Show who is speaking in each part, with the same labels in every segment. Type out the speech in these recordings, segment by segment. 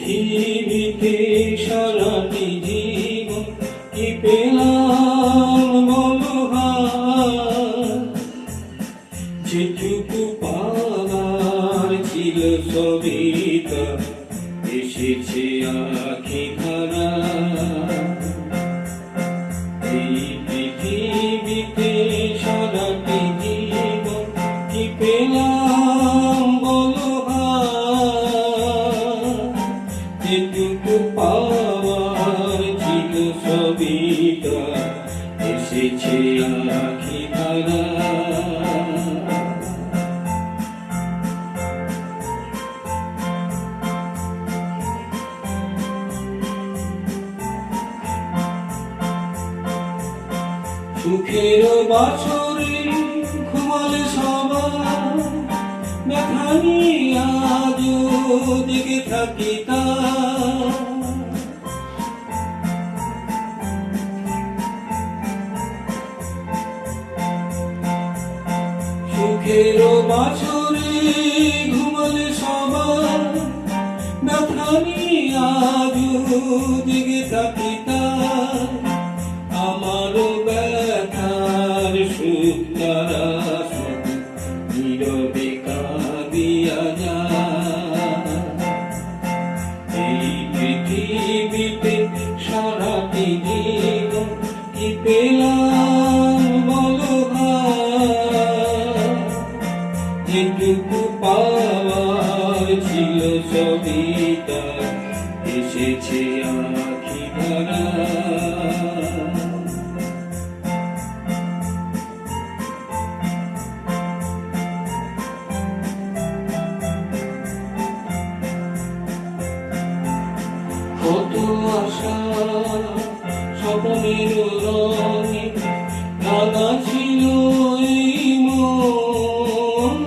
Speaker 1: পৃথিবীতে সারাটি জীবন কি পেলাম বলো হায়, যেটুকু পাওয়ার ছিল সবই তা এসেছে আঁখি ধারা। এই পৃথিবীতে সারাটি জীবন কি পেলাম বলো হায়, যেটুকু পাওয়ার ছিল সবই তা এসেছে আঁখি ধারা। সুখের বাসরে ঘুমালে সবাই, ব্যথা নিয়ে আজও জেগে থাকি তাই। সুখের বাসরে ঘুমালে সবাই, ব্যথা নিয়ে আজও জেগে থাকি তাই। আমারও ব্যথার সুখ তারা নীরবে কাঁদিয়া যায়। এই পৃথিবীতে সারাটি জীবন কি পেলাম বলো হায়, যেটুকু পাওয়ার ছিল সবই তা এসেছে আঁখি ধারা। কত আশা স্বপ্নের রঙে রাঙা ছিল এই মন,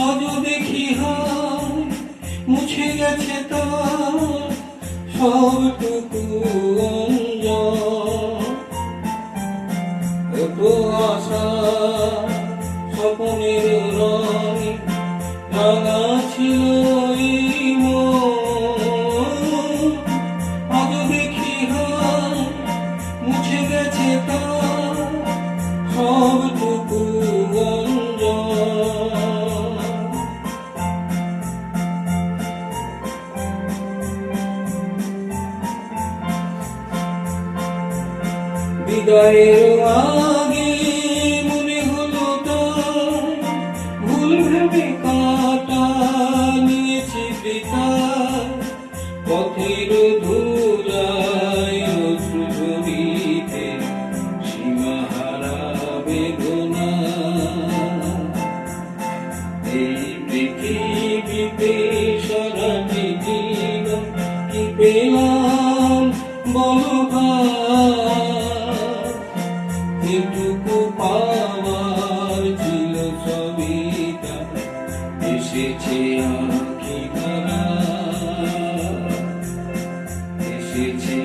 Speaker 1: আজও দেখি হায় মুছে গেছে তার সবটুকু অঞ্জন। কত আশা স্বপ্নের রঙে রাঙা ছিল এই মন, মুছে গেছে তার সবটুকু অঞ্জন। বিদায়ের আগে মনে হলো তাই, ভুল ভেবে কাটা নিয়েছি বৃথায়। পথের ধুলায় অশ্রু ঝরিতে সীমাহারা বেদনা। এই পৃথিবীতে সারাটি জীবন কি পেলাম বলো হায়, যেটুকু পাওয়ার ছিল সবই তা এসেছে আঁখি ধারা, এসেছে